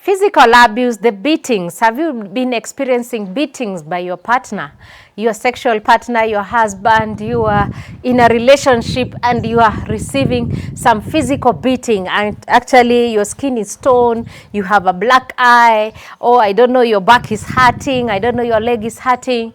Physical abuse, the beatings. Have you been experiencing beatings by your partner, your sexual partner, your husband? You are in a relationship and you are receiving some physical beating, and actually your skin is torn, you have a black eye, or I don't know, your back is hurting, I don't know, your leg is hurting.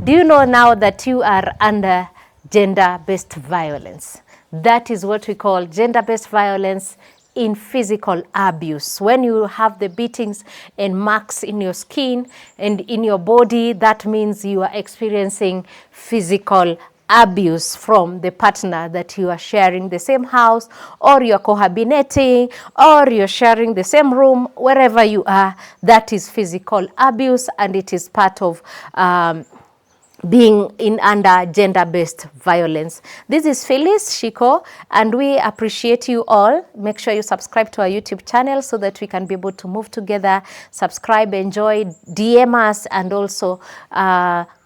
Do you know now that you are under gender-based violence? That is what we call gender-based violence in physical abuse. When you have the beatings and marks in your skin and in your body, that means you are experiencing physical abuse from the partner that you are sharing the same house, or you're cohabitating, or you're sharing the same room. Wherever you are, that is physical abuse, and it is part of being in under gender-based violence. This is Phyllis Shiko, and we appreciate you all. Make sure you subscribe to our YouTube channel so that we can be able to move together. Subscribe, enjoy, DM us, and also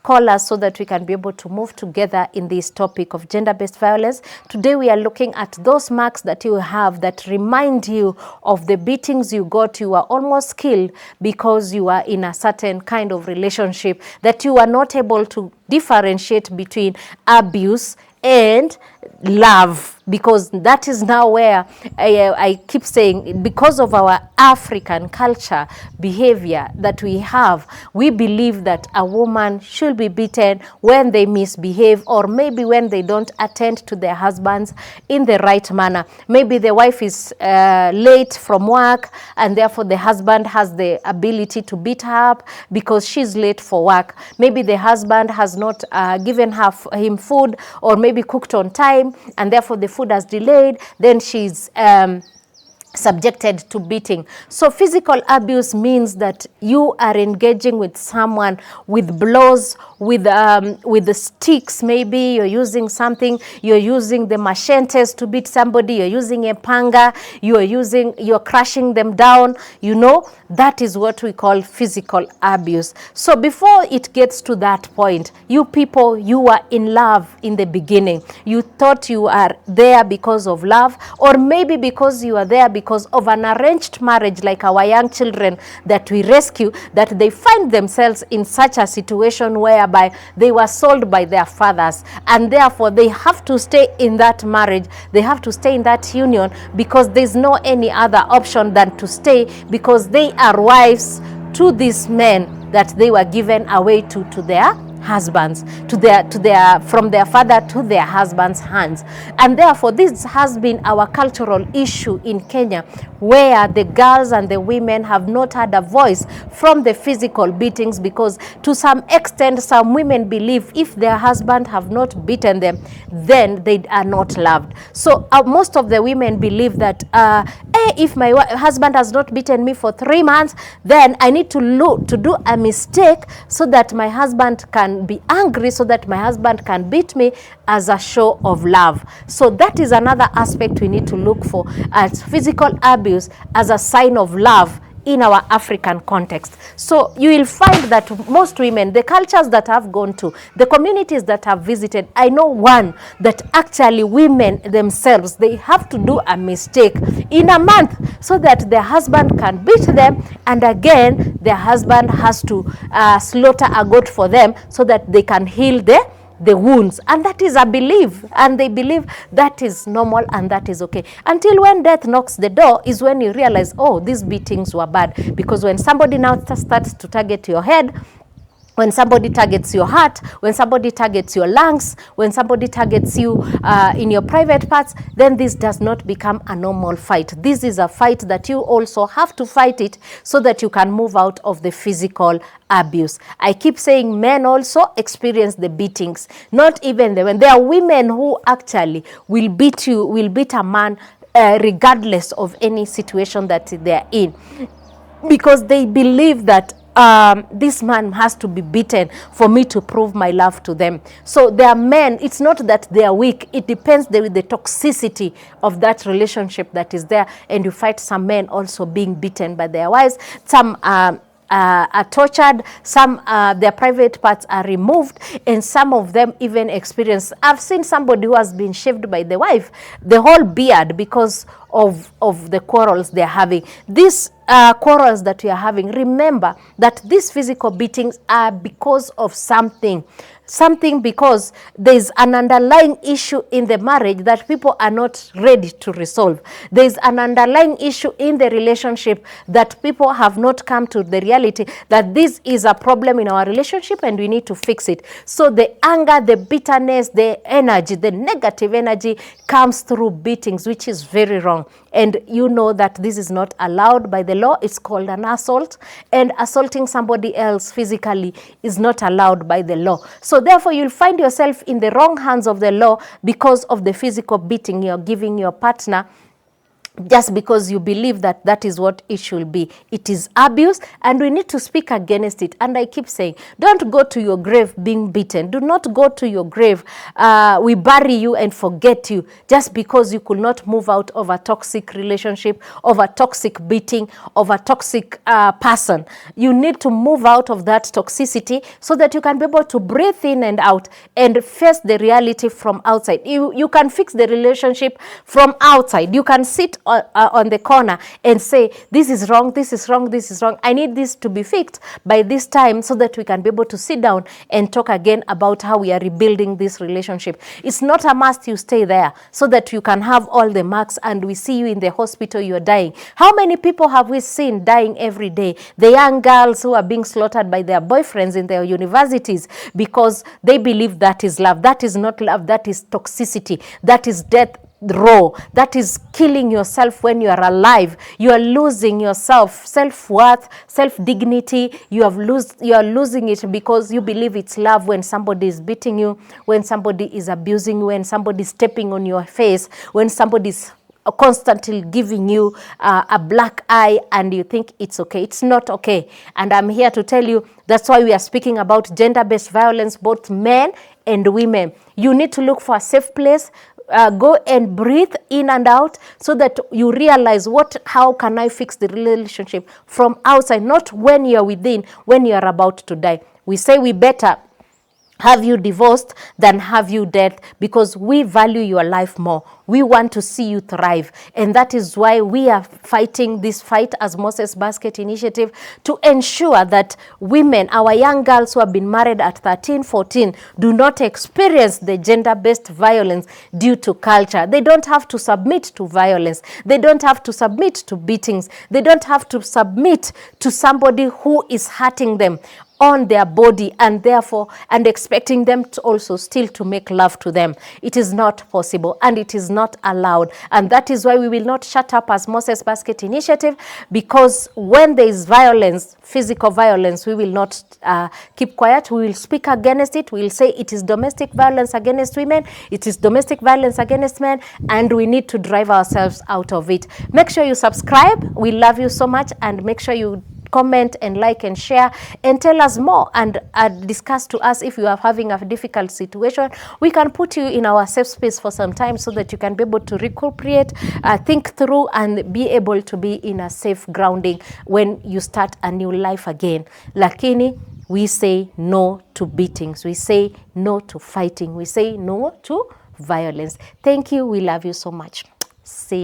call us so that we can be able to move together in this topic of gender-based violence. Today we are looking at those marks that you have that remind you of the beatings you got. You were almost killed because you are in a certain kind of relationship that you are not able to differentiate between abuse and love, because that is now where I keep saying, because of our African culture behavior that we have, we believe that a woman should be beaten when they misbehave, or maybe when they don't attend to their husbands in the right manner. Maybe the wife is late from work, and therefore the husband has the ability to beat her up because she's late for work. Maybe the husband has not given him food, or maybe cooked on time, and therefore the food has delayed, then she's subjected to beating. So physical abuse means that you are engaging with someone with blows, with the sticks. Maybe you're using something, you're using the machetes to beat somebody, you're using a panga, you're crushing them down. You know, that is what we call physical abuse. So before it gets to that point, you people, you were in love in the beginning. You thought you are there because of love, or maybe because you are there because of an arranged marriage, like our young children that we rescue, that they find themselves in such a situation whereby they were sold by their fathers, and therefore they have to stay in that marriage, they have to stay in that union, because there's no any other option than to stay, because they are wives to these men that they were given away to their husbands, from their father to their husbands' hands. And therefore this has been our cultural issue in Kenya, where the girls and the women have not had a voice from the physical beatings, because to some extent some women believe if their husband have not beaten them, then they are not loved. So most of the women believe that if my husband has not beaten me for 3 months, then I need to do a mistake so that my husband can be angry, so that my husband can beat me as a show of love. So that is another aspect we need to look for, as physical abuse as a sign of love in our African context. So you will find that most women, the cultures that I've gone to, the communities that I've visited, I know one that actually women themselves, they have to do a mistake in a month so that their husband can beat them, and again their husband has to slaughter a goat for them so that they can heal the wounds. And that is a belief, and they believe that is normal and that is okay, until when death knocks the door is when you realize, oh, these beatings were bad. Because when somebody now starts to target your head, when somebody targets your heart, when somebody targets your lungs, when somebody targets you in your private parts, then this does not become a normal fight. This is a fight that you also have to fight it so that you can move out of the physical abuse. I keep saying men also experience the beatings, not even when there are women who actually will beat you, will beat a man regardless of any situation that they're in, because they believe that this man has to be beaten for me to prove my love to them. So there are men, it's not that they are weak, it depends with the toxicity of that relationship that is there. And you find some men also being beaten by their wives. Some are tortured, some their private parts are removed, and some of them even experience, I've seen somebody who has been shaved by the wife, the whole beard, because of the quarrels they're having. This quarrels that we are having, remember that these physical beatings are because of something. Because there's an underlying issue in the marriage that people are not ready to resolve. There's an underlying issue in the relationship that people have not come to the reality that this is a problem in our relationship and we need to fix it. So the anger, the bitterness, the energy, the negative energy comes through beatings, which is very wrong. And you know that this is not allowed by the law. It's called an assault, and assaulting somebody else physically is not allowed by the law. So therefore, you'll find yourself in the wrong hands of the law because of the physical beating you're giving your partner, just because you believe that that is what it should be. It is abuse, and we need to speak against it. And I keep saying, don't go to your grave being beaten. Do not go to your grave. We bury you and forget you just because you could not move out of a toxic relationship, of a toxic beating, of a toxic person. You need to move out of that toxicity so that you can be able to breathe in and out and face the reality from outside. You can fix the relationship from outside. You can sit on the corner and say, this is wrong, this is wrong, this is wrong. I need this to be fixed by this time so that we can be able to sit down and talk again about how we are rebuilding this relationship. It's not a must you stay there so that you can have all the marks and we see you in the hospital, you're dying. How many people have we seen dying every day? The young girls who are being slaughtered by their boyfriends in their universities because they believe that is love. That is not love, that is toxicity, that is death. Raw. That is killing yourself when you are alive. You are losing yourself, self-worth, self-dignity. You are losing it because you believe it's love when somebody is beating you, when somebody is abusing you, when somebody is stepping on your face, when somebody is constantly giving you a black eye and you think it's okay. It's not okay. And I'm here to tell you that's why we are speaking about gender-based violence, both men and women. You need to look for a safe place. Go and breathe in and out so that you realize how can I fix the relationship from outside, not when you're within, when you're about to die. We say we better have you divorced than have you dead because we value your life more. We want to see you thrive. And that is why we are fighting this fight as Moses Basket Initiative to ensure that women, our young girls who have been married at 13, 14, do not experience the gender-based violence due to culture. They don't have to submit to violence. They don't have to submit to beatings. They don't have to submit to somebody who is hurting them on their body and therefore expecting them to also still to make love to them. It is not possible and it is not allowed. And that is why we will not shut up as Moses Basket Initiative, because when there is violence, physical violence, we will not keep quiet. We will speak against it. We will say it is domestic violence against women. It is domestic violence against men, and we need to drive ourselves out of it. Make sure you subscribe. We love you so much, and make sure you comment and like and share and tell us more and discuss to us if you are having a difficult situation. We can put you in our safe space for some time so that you can be able to recuperate, think through and be able to be in a safe grounding when you start a new life again. Lakini, we say no to beatings. We say no to fighting. We say no to violence. Thank you. We love you so much. See